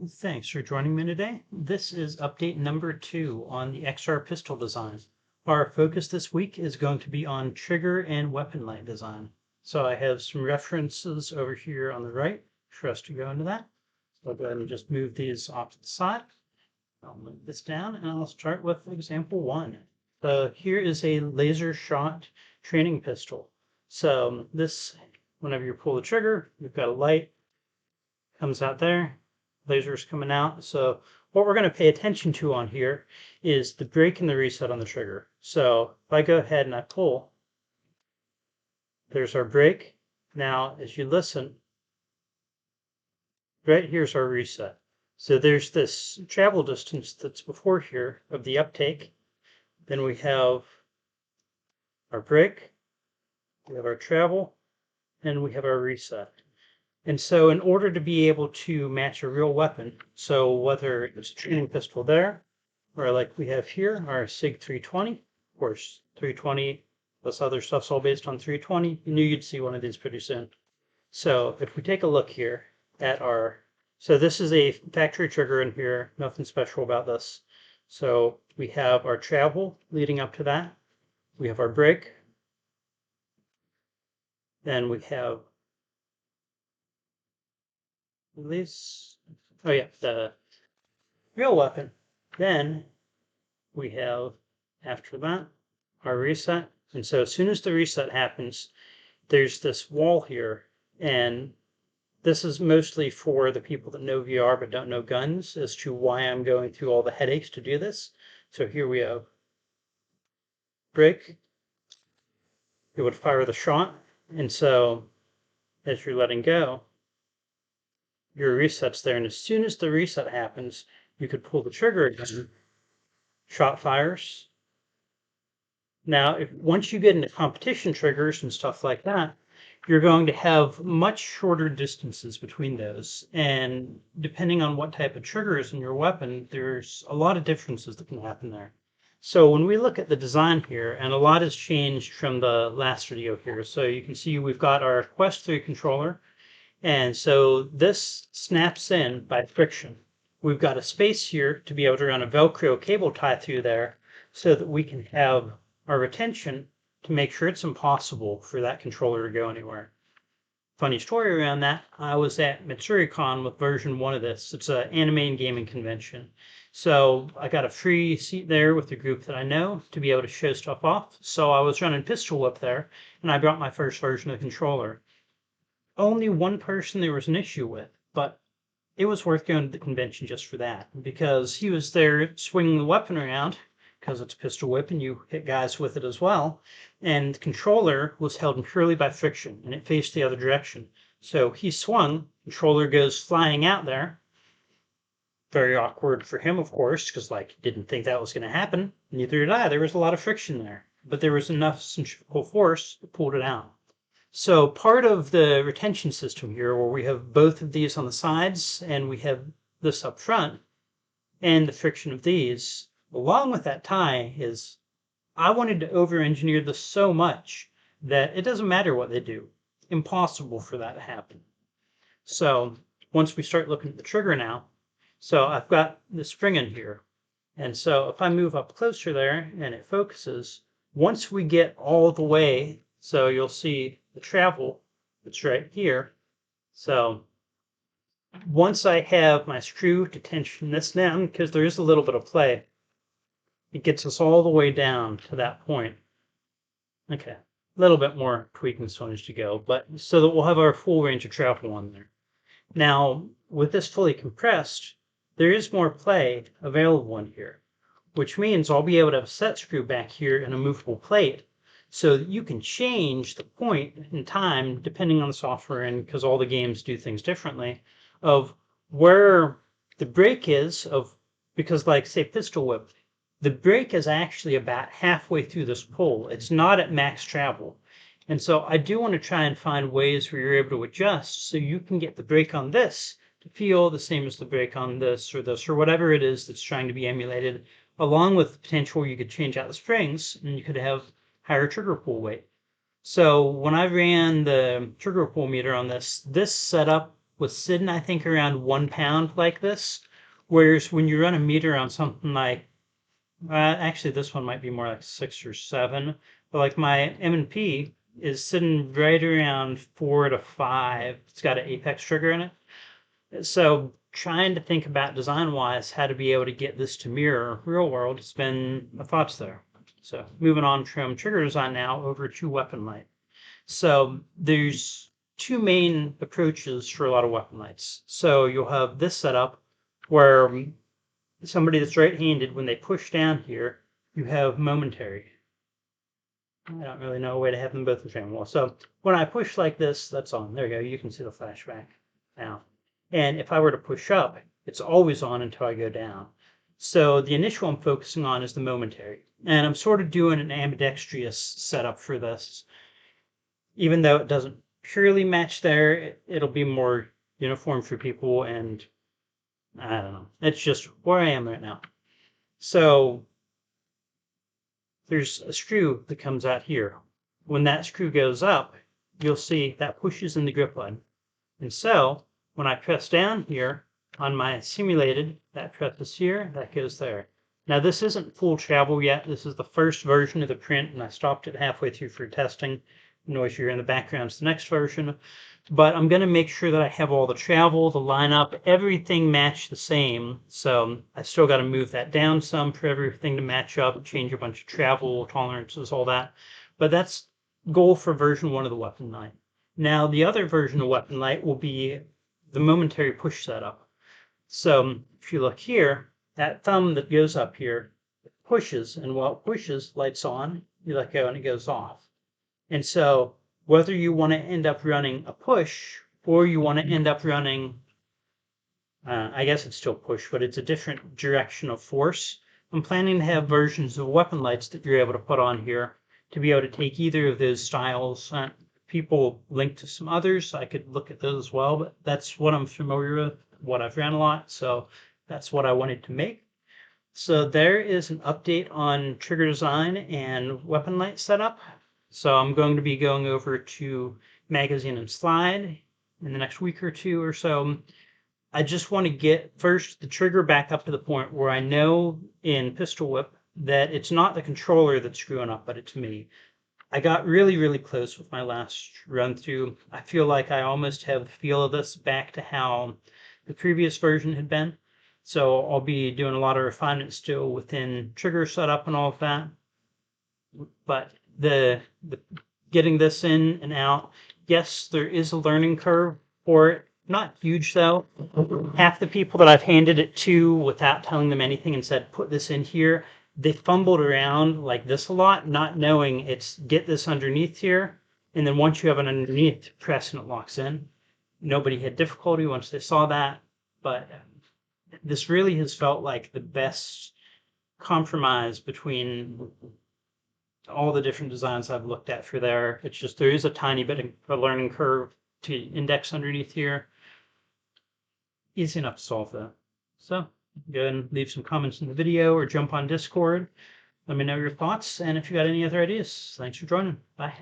Thanks for joining me today. This is update number 2 on the XR pistol design. Our focus this week is going to be on trigger and weapon light design. So I have some references over here on the right for us to go into that. So I'll go ahead and just move these off to the side. I'll move this down and I'll start with example 1. Here is a laser shot training pistol. So this, whenever you pull the trigger, you've got a light, comes out there, lasers coming out. So what we're going to pay attention to on here is the brake and the reset on the trigger. So if I go ahead and I pull, there's our brake. Now, as you listen, right here's our reset. So there's this travel distance that's before here of the uptake. Then we have our brake, we have our travel, and we have our reset. And so in order to be able to match a real weapon, so whether it's a training pistol there, or like we have here, our SIG 320, of course, 320, this other stuff's all based on 320, you knew you'd see one of these pretty soon. So if we take a look here at so this is a factory trigger in here, nothing special about this. So we have our travel leading up to that. We have our brake. Then we have this, the real weapon. Then we have, after that, our reset. And so as soon as the reset happens, there's this wall here. And this is mostly for the people that know VR but don't know guns as to why I'm going through all the headaches to do this. So here we have brake. It would fire the shot. And so as you're letting go, your reset's there. And as soon as the reset happens, you could pull the trigger again. Shot fires. Now, once you get into competition triggers and stuff like that, you're going to have much shorter distances between those. And depending on what type of trigger is in your weapon, there's a lot of differences that can happen there. So when we look at the design here, and a lot has changed from the last video here. So you can see we've got our Quest 3 controller. And so this snaps in by friction. We've got a space here to be able to run a Velcro cable tie through there so that we can have our retention to make sure it's impossible for that controller to go anywhere. Funny story around that, I was at MatsuриCon with version 1 of this. It's an anime and gaming convention. So I got a free seat there with the group that I know to be able to show stuff off. So I was running Pistol Whip there, and I brought my first version of the controller. Only one person there was an issue with, but it was worth going to the convention just for that, because he was there swinging the weapon around, because it's a pistol whip and you hit guys with it as well, and the controller was held purely by friction, and it faced the other direction. So he swung, controller goes flying out there. Very awkward for him, of course, because like didn't think that was going to happen. Neither did I. There was a lot of friction there, but there was enough centrifugal force that pulled it out. So part of the retention system here, where we have both of these on the sides and we have this up front, and the friction of these, along with that tie, is I wanted to over-engineer this so much that it doesn't matter what they do. Impossible for that to happen. So once we start looking at the trigger now, so I've got the spring in here. And so if I move up closer there and it focuses, once we get all the way, so you'll see the travel that's right here. So once I have my screw to tension this down, because there is a little bit of play, it gets us all the way down to that point. Okay, a little bit more tweaking still needs to go, but so that we'll have our full range of travel on there. Now, with this fully compressed, there is more play available in here, which means I'll be able to have a set screw back here and a movable plate, so that you can change the point in time, depending on the software, and because all the games do things differently, of where the brake is, because like say Pistol Whip, the brake is actually about halfway through this pull. It's not at max travel. And so I do want to try and find ways where you're able to adjust so you can get the brake on this to feel the same as the brake on this, or whatever it is that's trying to be emulated, along with the potential you could change out the springs and you could have higher trigger pull weight. So when I ran the trigger pull meter on this setup was sitting, I think, around 1 pound like this. Whereas when you run a meter on something like, actually this one might be more like 6 or 7, but like my M&P is sitting right around 4 to 5. It's got an Apex trigger in it. So trying to think about design-wise how to be able to get this to mirror real world has been a thoughts there. So moving on from trigger design now over to weapon light. So there's two main approaches for a lot of weapon lights. So you'll have this setup where somebody that's right-handed, when they push down here, you have momentary. I don't really know a way to have them both the same. Well, so when I push like this, that's on. There you go. You can see the flashback now. And if I were to push up, it's always on until I go down. So the initial I'm focusing on is the momentary. And I'm sort of doing an ambidextrous setup for this. Even though it doesn't purely match there, it'll be more uniform for people. And I don't know. It's just where I am right now. So there's a screw that comes out here. When that screw goes up, you'll see that pushes in the grip button. And so when I press down here on my simulated, that presses here, that goes there. Now this isn't full travel yet. This is the first version of the print, and I stopped it halfway through for testing. The noise you hear in the background is the next version. But I'm going to make sure that I have all the travel, the lineup, everything match the same. So I still got to move that down some for everything to match up, change a bunch of travel tolerances, all that. But that's goal for version 1 of the weapon light. Now the other version of weapon light will be the momentary push setup. So if you look here, that thumb that goes up here pushes, and while it pushes, lights on, you let go and it goes off. And so whether you want to end up running a push or you want to end up running, I guess it's still push, but it's a different direction of force. I'm planning to have versions of weapon lights that you're able to put on here to be able to take either of those styles. People link to some others. I could look at those as well, but that's what I'm familiar with, what I've ran a lot. So that's what I wanted to make. So there is an update on trigger design and weapon light setup. So I'm going to be going over to Magazine and Slide in the next week or two or so. I just want to get first the trigger back up to the point where I know in Pistol Whip that it's not the controller that's screwing up, but it's me. I got really, really close with my last run through. I feel like I almost have the feel of this back to how the previous version had been. So I'll be doing a lot of refinement still within trigger setup and all of that. But the getting this in and out, yes, there is a learning curve for it. Not huge though. Half the people that I've handed it to without telling them anything and said, put this in here, they fumbled around like this a lot, not knowing it's get this underneath here. And then once you have it underneath, press and it locks in. Nobody had difficulty once they saw that. But this really has felt like the best compromise between all the different designs I've looked at for there. It's just there is a tiny bit of a learning curve to index underneath here. Easy enough to solve though. So go ahead and leave some comments in the video or jump on Discord. Let me know your thoughts, and if you got any other ideas. Thanks for joining. Bye.